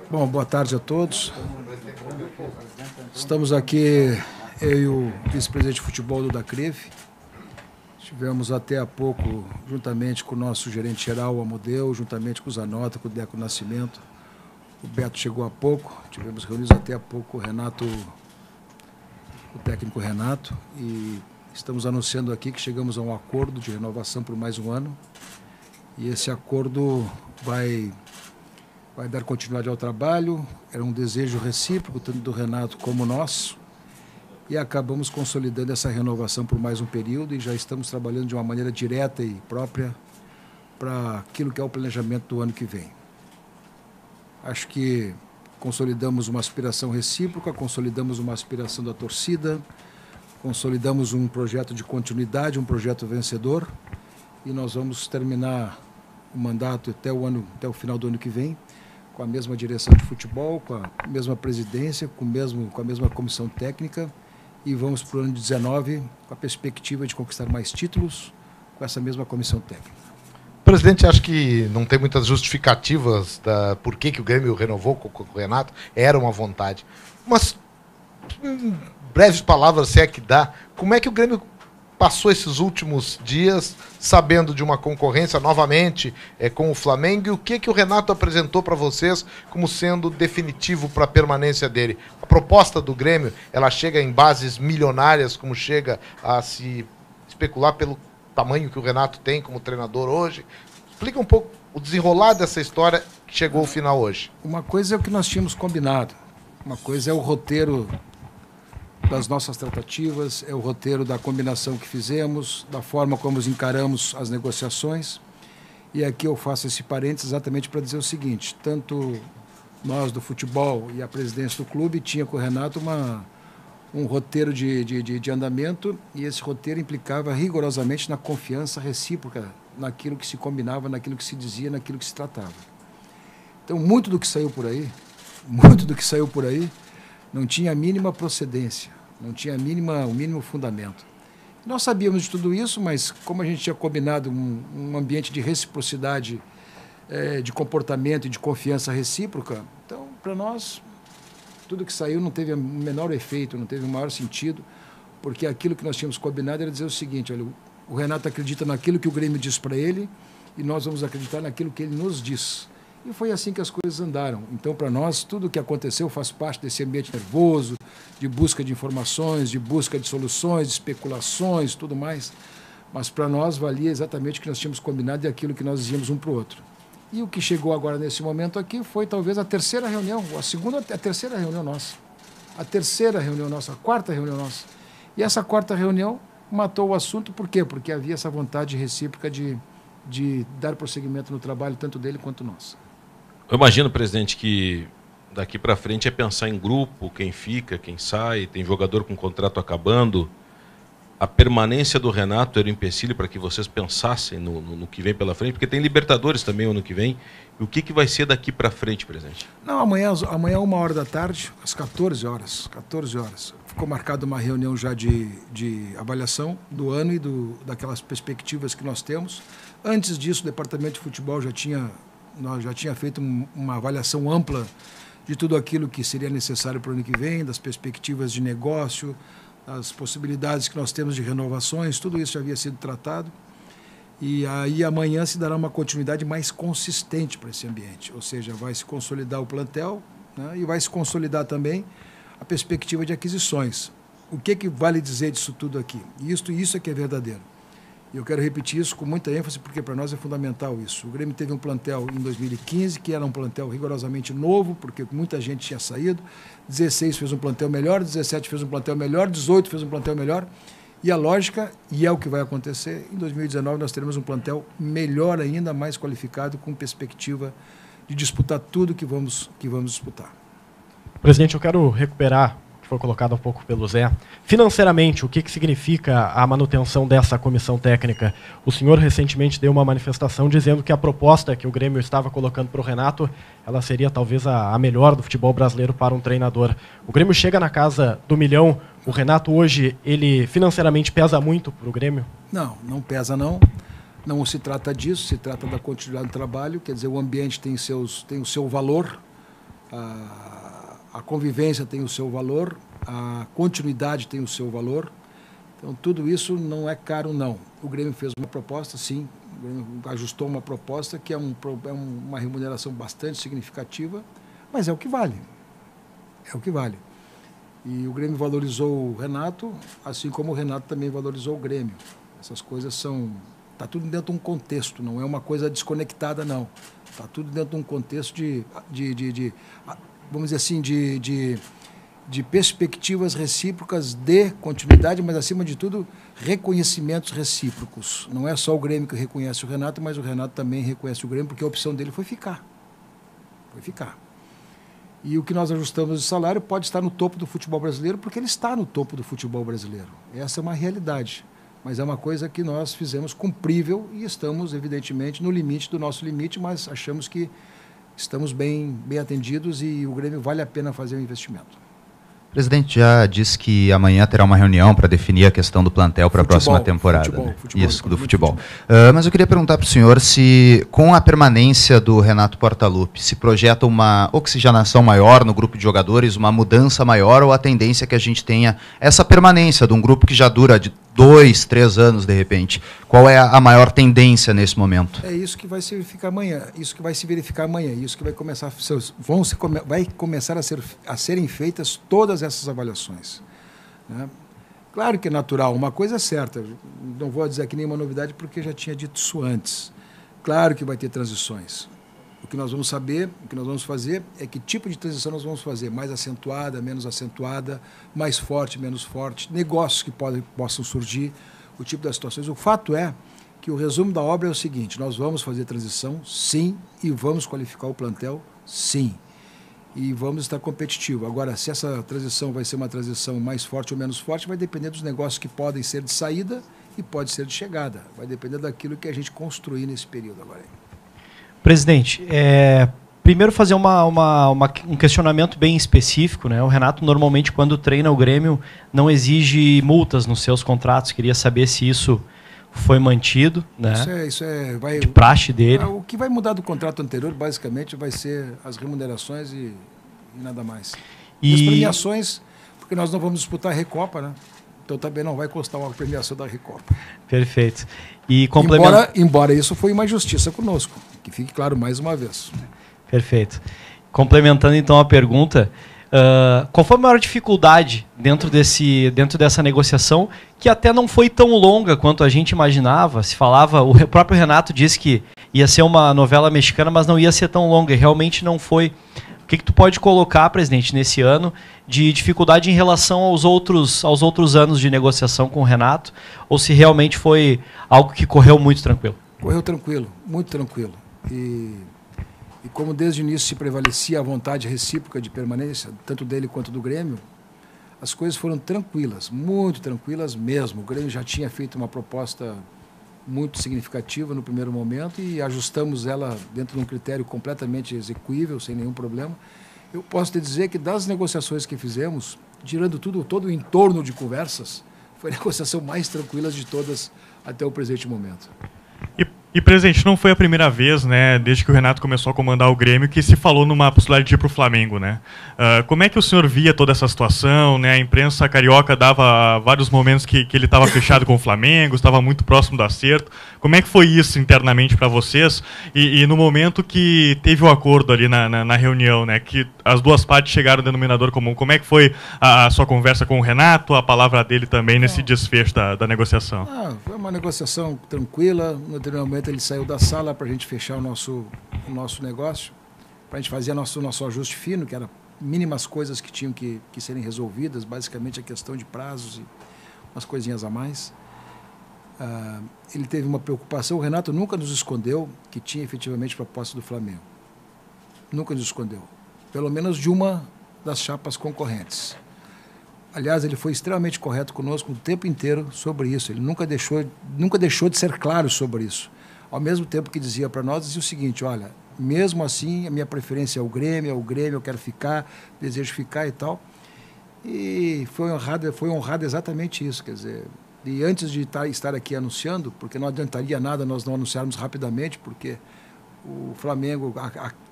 Bom, boa tarde a todos. Estamos aqui, eu e o vice-presidente de futebol do Dacref. Estivemos até há pouco, juntamente com o nosso gerente-geral, o Amodeu, juntamente com o Zanota, com o Deco Nascimento. O Beto chegou há pouco, tivemos reunidos até há pouco com o Renato, o técnico Renato, e estamos anunciando aqui que chegamos a um acordo de renovação por mais um ano. E esse acordo vai dar continuidade ao trabalho. Era um desejo recíproco, tanto do Renato como nosso, e acabamos consolidando essa renovação por mais um período e já estamos trabalhando de uma maneira direta e própria para aquilo que é o planejamento do ano que vem. Acho que consolidamos uma aspiração recíproca, consolidamos uma aspiração da torcida, consolidamos um projeto de continuidade, um projeto vencedor, e nós vamos terminar o mandato até o final do ano que vem, com a mesma direção de futebol, com a mesma presidência, com a mesma comissão técnica, e vamos para o ano de 19 com a perspectiva de conquistar mais títulos com essa mesma comissão técnica. Presidente, acho que não tem muitas justificativas por que o Grêmio renovou com o Renato, era uma vontade. Mas, breves palavras, se é que dá, como é que o Grêmio passou esses últimos dias sabendo de uma concorrência novamente com o Flamengo, e o que o Renato apresentou para vocês como sendo definitivo para a permanência dele? A proposta do Grêmio, ela chega em bases milionárias, como chega a se especular pelo tamanho que o Renato tem como treinador hoje? Explica um pouco o desenrolar dessa história que chegou ao final hoje. Uma coisa é o que nós tínhamos combinado, uma coisa é o roteiro das nossas tratativas, é o roteiro da combinação que fizemos, da forma como encaramos as negociações. E aqui eu faço esse parênteses exatamente para dizer o seguinte: tanto nós do futebol e a presidência do clube tinha com o Renato um roteiro de andamento, e esse roteiro implicava rigorosamente na confiança recíproca, naquilo que se combinava, naquilo que se dizia, naquilo que se tratava. Então, muito do que saiu por aí, não tinha a mínima procedência, não tinha o mínimo fundamento. Nós sabíamos de tudo isso, mas como a gente tinha combinado um ambiente de reciprocidade, de comportamento e de confiança recíproca, então, para nós, tudo que saiu não teve o menor efeito, não teve o maior sentido, porque aquilo que nós tínhamos combinado era dizer o seguinte: olha, o Renato acredita naquilo que o Grêmio diz para ele e nós vamos acreditar naquilo que ele nos diz. E foi assim que as coisas andaram. Então, para nós, tudo o que aconteceu faz parte desse ambiente nervoso, de busca de informações, de busca de soluções, de especulações, tudo mais. Mas para nós valia exatamente o que nós tínhamos combinado e aquilo que nós dizíamos um para o outro. E o que chegou agora nesse momento aqui foi talvez a terceira reunião, a terceira reunião nossa. A quarta reunião nossa. E essa quarta reunião matou o assunto. Por quê? Porque havia essa vontade recíproca de dar prosseguimento no trabalho, tanto dele quanto nosso. Eu imagino, presidente, que daqui para frente é pensar em grupo, quem fica, quem sai, tem jogador com contrato acabando. A permanência do Renato era um empecilho para que vocês pensassem no que vem pela frente, porque tem Libertadores também o ano que vem. E o que vai ser daqui para frente, presidente? Não, amanhã 1h às 14 horas. Ficou marcada uma reunião já de avaliação do ano e daquelas perspectivas que nós temos. Antes disso, o Departamento de Futebol já tinha feito uma avaliação ampla de tudo aquilo que seria necessário para o ano que vem, das perspectivas de negócio, das possibilidades que nós temos de renovações, tudo isso já havia sido tratado. E aí amanhã se dará uma continuidade mais consistente para esse ambiente, ou seja, vai se consolidar o plantel, né, e vai se consolidar também a perspectiva de aquisições. O que vale dizer disso tudo aqui? Isso é que é verdadeiro. E eu quero repetir isso com muita ênfase, porque para nós é fundamental isso. O Grêmio teve um plantel em 2015, que era um plantel rigorosamente novo, porque muita gente tinha saído. 16 fez um plantel melhor, 17 fez um plantel melhor, 18 fez um plantel melhor. E a lógica, e é o que vai acontecer, em 2019 nós teremos um plantel melhor ainda, mais qualificado, com perspectiva de disputar tudo que vamos disputar. Presidente, eu quero recuperar foi colocado há pouco pelo Zé. Financeiramente, o que significa a manutenção dessa comissão técnica? O senhor recentemente deu uma manifestação dizendo que a proposta que o Grêmio estava colocando para o Renato, ela seria talvez a melhor do futebol brasileiro para um treinador. O Grêmio chega na casa do milhão. O Renato hoje, ele financeiramente pesa muito para o Grêmio? Não pesa não. Não se trata disso, se trata da continuidade do trabalho. Quer dizer, o ambiente tem o seu valor. a convivência tem o seu valor, a continuidade tem o seu valor. Então, tudo isso não é caro, não. O Grêmio fez uma proposta, sim, o Grêmio ajustou uma proposta que é uma remuneração bastante significativa, mas é o que vale. É o que vale. E o Grêmio valorizou o Renato, assim como o Renato também valorizou o Grêmio. Essas coisas são... Está tudo dentro de um contexto, não é uma coisa desconectada, não. Está tudo dentro de um contexto vamos dizer assim, de perspectivas recíprocas de continuidade, mas, acima de tudo, reconhecimentos recíprocos. Não é só o Grêmio que reconhece o Renato, mas o Renato também reconhece o Grêmio, porque a opção dele foi ficar. Foi ficar. E o que nós ajustamos de salário pode estar no topo do futebol brasileiro, porque ele está no topo do futebol brasileiro. Essa é uma realidade. Mas é uma coisa que nós fizemos cumprível e estamos, evidentemente, no limite do nosso limite, mas achamos que estamos bem atendidos e o Grêmio vale a pena fazer o investimento. O presidente já disse que amanhã terá uma reunião para definir a questão do plantel para a próxima temporada. Futebol. Mas eu queria perguntar para o senhor se, com a permanência do Renato Portaluppi, se projeta uma oxigenação maior no grupo de jogadores, uma mudança maior, ou a tendência é que a gente tenha essa permanência de um grupo que já dura de 2, 3 anos, de repente. Qual é a maior tendência nesse momento? É isso que vai se verificar amanhã. Isso que vai se verificar amanhã. Isso que vai começar a serem feitas todas essas avaliações. Né? Claro que é natural. Uma coisa é certa. Não vou dizer aqui nenhuma novidade, porque já tinha dito isso antes. Claro que vai ter transições. O que nós vamos saber, o que nós vamos fazer é que tipo de transição nós vamos fazer. Mais acentuada, menos acentuada, mais forte, menos forte, negócios que possam surgir, o tipo das situações. O fato é que o resumo da obra é o seguinte: nós vamos fazer transição, sim, e vamos qualificar o plantel, sim. E vamos estar competitivo. Agora, se essa transição vai ser uma transição mais forte ou menos forte, vai depender dos negócios que podem ser de saída e pode ser de chegada. Vai depender daquilo que a gente construir nesse período agora. Presidente, primeiro fazer um questionamento bem específico, né? O Renato normalmente, quando treina o Grêmio, não exige multas nos seus contratos. Queria saber se isso foi mantido, né? Vai, de praxe dele. O que vai mudar do contrato anterior, basicamente, vai ser as remunerações e nada mais. E as premiações, porque nós não vamos disputar a Recopa, né? Então também não vai custar uma premiação da Recopa. Perfeito. E embora isso foi uma injustiça conosco, que fique claro mais uma vez. Perfeito. Complementando então a pergunta, qual foi a maior dificuldade dentro dessa negociação, que até não foi tão longa quanto a gente imaginava? Se falava, o próprio Renato disse que ia ser uma novela mexicana, mas não ia ser tão longa, e realmente não foi. O que tu pode colocar, presidente, nesse ano de dificuldade em relação aos outros anos de negociação com o Renato, ou se realmente foi algo que correu muito tranquilo? Correu tranquilo, muito tranquilo. E como desde o início se prevalecia a vontade recíproca de permanência, tanto dele quanto do Grêmio, as coisas foram tranquilas, muito tranquilas mesmo. O Grêmio já tinha feito uma proposta muito significativa no primeiro momento e ajustamos ela dentro de um critério completamente execuível, sem nenhum problema. Eu posso te dizer que das negociações que fizemos, tirando todo o entorno de conversas, foi a negociação mais tranquila de todas até o presente momento. E, presidente, não foi a primeira vez, né, desde que o Renato começou a comandar o Grêmio, que se falou numa possibilidade de ir para o Flamengo, né? Como é que o senhor via toda essa situação, né? A imprensa carioca dava vários momentos que ele estava fechado com o Flamengo, estava muito próximo do acerto. Como é que foi isso internamente para vocês? E no momento que teve o acordo ali na reunião, né, que as duas partes chegaram ao denominador comum, como é que foi a sua conversa com o Renato, a palavra dele também nesse desfecho da negociação? Foi uma negociação tranquila. No determinado momento ele saiu da sala para a gente fechar o nosso negócio, para a gente fazer nosso ajuste fino, que eram mínimas coisas que tinham que serem resolvidas, basicamente a questão de prazos e umas coisinhas a mais. Ele teve uma preocupação. O Renato nunca nos escondeu que tinha efetivamente proposta do Flamengo. Nunca nos escondeu. Pelo menos de uma das chapas concorrentes. Aliás, ele foi extremamente correto conosco o tempo inteiro sobre isso. Ele nunca deixou de ser claro sobre isso. Ao mesmo tempo que dizia para nós, dizia o seguinte: olha, mesmo assim, a minha preferência é o Grêmio, eu quero ficar, desejo ficar e tal. E foi honrado exatamente isso, quer dizer. E antes de estar aqui anunciando, porque não adiantaria nada nós não anunciarmos rapidamente, porque O Flamengo,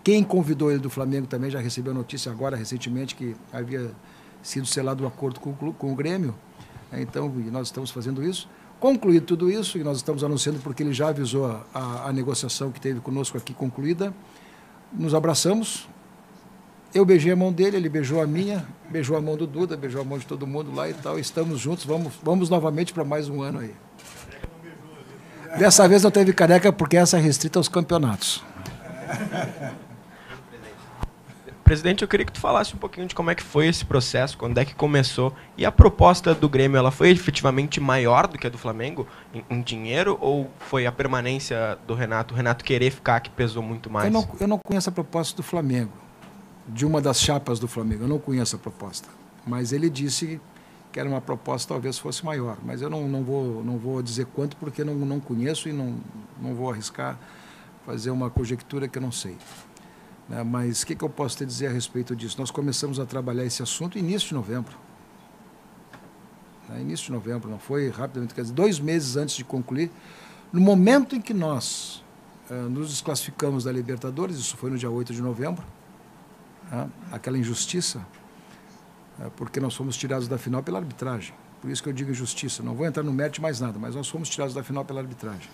quem convidou ele do Flamengo também já recebeu notícia agora, recentemente, que havia sido selado um acordo com o Grêmio. Então, nós estamos fazendo isso. Concluído tudo isso, e nós estamos anunciando porque ele já avisou a negociação que teve conosco aqui concluída, nos abraçamos, eu beijei a mão dele, ele beijou a minha, beijou a mão do Duda, beijou a mão de todo mundo lá e tal, estamos juntos, vamos novamente para mais um ano aí. Dessa vez não teve careca porque essa é restrita aos campeonatos. Presidente, eu queria que tu falasse um pouquinho de como é que foi esse processo, quando é que começou, e a proposta do Grêmio, ela foi efetivamente maior do que a do Flamengo em dinheiro, ou foi a permanência do Renato, o Renato querer ficar, que pesou muito mais? Eu não conheço a proposta do Flamengo, de uma das chapas do Flamengo, eu não conheço a proposta, mas ele disse que era uma proposta talvez fosse maior, mas eu não vou dizer quanto, porque não conheço e não vou arriscar fazer uma conjectura que eu não sei. Mas o que eu posso te dizer a respeito disso? Nós começamos a trabalhar esse assunto início de novembro. Início de novembro, não foi rapidamente, quer dizer, 2 meses antes de concluir. No momento em que nós nos desclassificamos da Libertadores, isso foi no dia 8 de novembro, aquela injustiça, porque nós fomos tirados da final pela arbitragem. Por isso que eu digo injustiça. Não vou entrar no mérito de mais nada, mas nós fomos tirados da final pela arbitragem.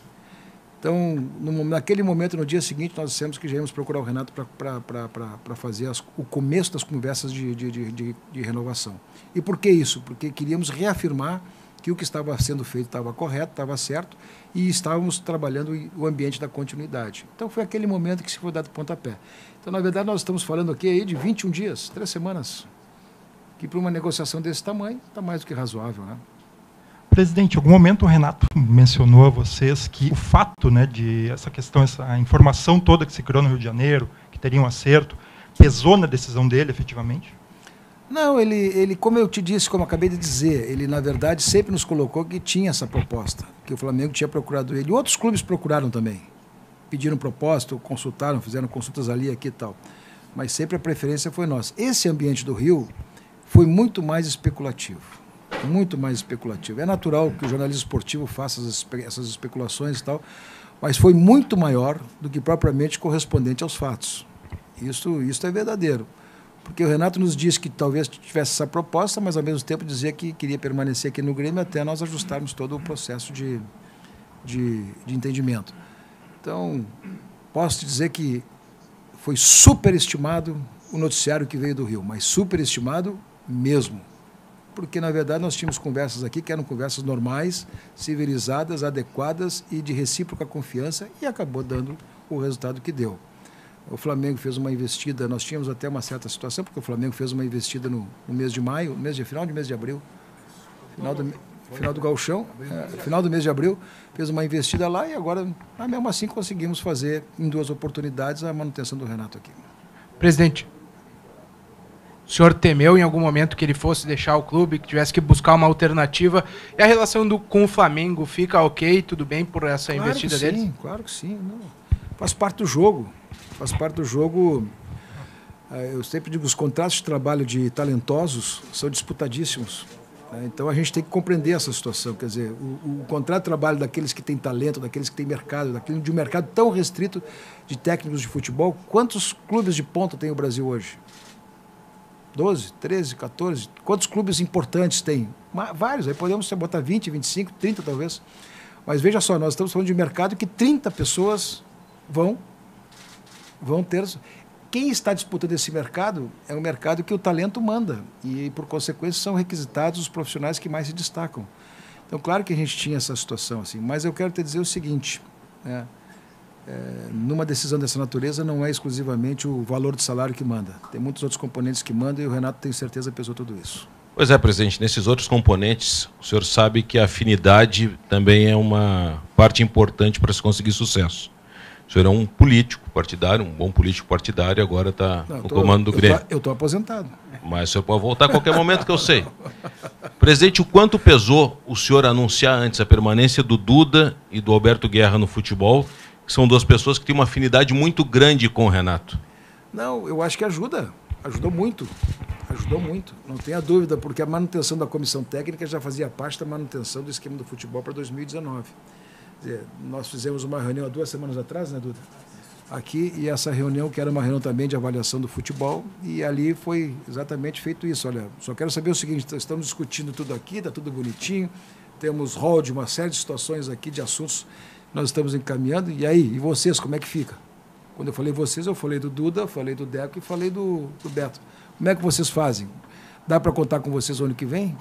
Então, naquele momento, no dia seguinte, nós dissemos que já íamos procurar o Renato para fazer o começo das conversas de renovação. E por que isso? Porque queríamos reafirmar que o que estava sendo feito estava correto, estava certo, e estávamos trabalhando o ambiente da continuidade. Então, foi aquele momento que se foi dado pontapé. Então, na verdade, nós estamos falando aqui aí de 21 dias, 3 semanas, que para uma negociação desse tamanho está mais do que razoável, né? Presidente, em algum momento o Renato mencionou a vocês que o fato, né, de essa questão, essa informação toda que se criou no Rio de Janeiro, que teria um acerto, pesou na decisão dele, efetivamente? Não, ele, como eu te disse, como eu acabei de dizer, ele, na verdade, sempre nos colocou que tinha essa proposta, que o Flamengo tinha procurado ele. E outros clubes procuraram também. Pediram proposta, consultaram, fizeram consultas ali, aqui e tal. Mas sempre a preferência foi nossa. Esse ambiente do Rio foi muito mais especulativo. Muito mais especulativo. É natural que o jornalismo esportivo faça essas especulações e tal, mas foi muito maior do que propriamente correspondente aos fatos. Isso é verdadeiro. Porque o Renato nos disse que talvez tivesse essa proposta, mas ao mesmo tempo dizia que queria permanecer aqui no Grêmio até nós ajustarmos todo o processo de entendimento. Então, posso te dizer que foi superestimado o noticiário que veio do Rio, mas superestimado mesmo. Porque, na verdade, nós tínhamos conversas aqui que eram conversas normais, civilizadas, adequadas e de recíproca confiança, e acabou dando o resultado que deu. O Flamengo fez uma investida, nós tínhamos até uma certa situação, porque o Flamengo fez uma investida no mês de maio, final do mês de abril, final do gauchão, final do mês de abril, fez uma investida lá e agora, mesmo assim, conseguimos fazer em 2 oportunidades a manutenção do Renato aqui. Presidente, o senhor temeu em algum momento que ele fosse deixar o clube, que tivesse que buscar uma alternativa? E a relação com o Flamengo fica ok, tudo bem por essa investida dele? Claro que sim. Não. Faz parte do jogo. Faz parte do jogo. Eu sempre digo, os contratos de trabalho de talentosos são disputadíssimos. Então a gente tem que compreender essa situação. Quer dizer, o contrato de trabalho daqueles que têm talento, daqueles que têm mercado, de um mercado tão restrito de técnicos de futebol, quantos clubes de ponta tem o Brasil hoje? 12, 13, 14, quantos clubes importantes tem? Vários, aí podemos botar 20, 25, 30 talvez. Mas veja só, nós estamos falando de um mercado que 30 pessoas vão ter. Quem está disputando esse mercado é um mercado que o talento manda e, por consequência, são requisitados os profissionais que mais se destacam. Então, claro que a gente tinha essa situação, assim, mas eu quero te dizer o seguinte, numa decisão dessa natureza não é exclusivamente o valor de salário que manda. Tem muitos outros componentes que mandam e o Renato, tenho certeza, pesou tudo isso. Pois é, presidente, nesses outros componentes, o senhor sabe que a afinidade também é uma parte importante para se conseguir sucesso. O senhor é um político partidário, um bom político partidário, agora está no comando do Grêmio. Eu estou aposentado. Mas o senhor pode voltar a qualquer momento que eu sei. Presidente, o quanto pesou o senhor anunciar antes a permanência do Duda e do Alberto Guerra no futebol, que são 2 pessoas que têm uma afinidade muito grande com o Renato? Não, eu acho que ajuda. Ajudou muito. Ajudou muito. Não tenha dúvida, porque a manutenção da comissão técnica já fazia parte da manutenção do esquema do futebol para 2019. Quer dizer, nós fizemos uma reunião há 2 semanas atrás, né, Duda? aqui, e essa reunião, que era uma reunião também de avaliação do futebol, e ali foi exatamente feito isso. Olha, só quero saber o seguinte, estamos discutindo tudo aqui, está tudo bonitinho, temos rol de uma série de situações aqui, de assuntos que nós estamos encaminhando, e aí, e vocês, como é que fica? Quando eu falei vocês, eu falei do Duda, falei do Deco e falei do Beto. Como é que vocês fazem? Dá para contar com vocês o ano que vem?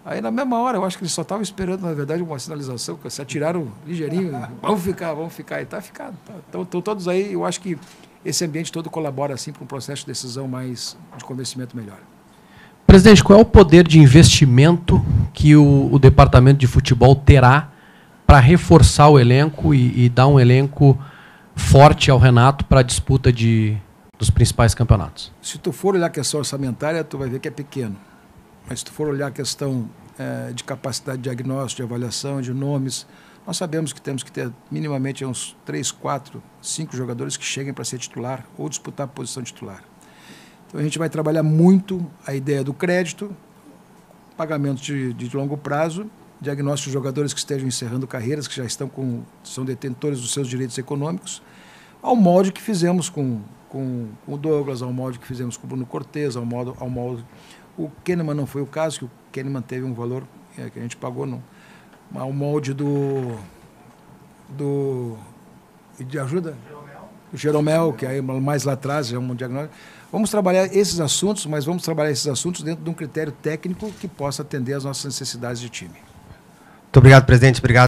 Aí, na mesma hora, eu acho que eles só estavam esperando, na verdade, uma sinalização, que se atiraram ligeirinho, vamos ficar, e está ficado. Então, todos aí, eu acho que esse ambiente todo colabora, assim, para um processo de decisão mais, de convencimento melhor. Presidente, qual é o poder de investimento que o departamento de futebol terá para reforçar o elenco e dar um elenco forte ao Renato para a disputa dos principais campeonatos? Se tu for olhar a questão orçamentária, tu vai ver que é pequeno. Mas se tu for olhar a questão de capacidade de diagnóstico, de avaliação, de nomes, nós sabemos que temos que ter minimamente uns 3, 4, 5 jogadores que cheguem para ser titular ou disputar a posição titular. Então a gente vai trabalhar muito a ideia do crédito, pagamento de longo prazo, diagnóstico de jogadores que estejam encerrando carreiras, que já são detentores dos seus direitos econômicos, ao molde que fizemos com o Douglas, ao molde que fizemos com o Bruno Cortez, ao molde. O Kahneman não foi o caso, que o Kahneman teve um valor que a gente pagou, ao molde de ajuda? O Jeromel, que aí mais lá atrás é um diagnóstico. Vamos trabalhar esses assuntos, mas vamos trabalhar esses assuntos dentro de um critério técnico que possa atender às nossas necessidades de time. Muito obrigado, presidente. Obrigado.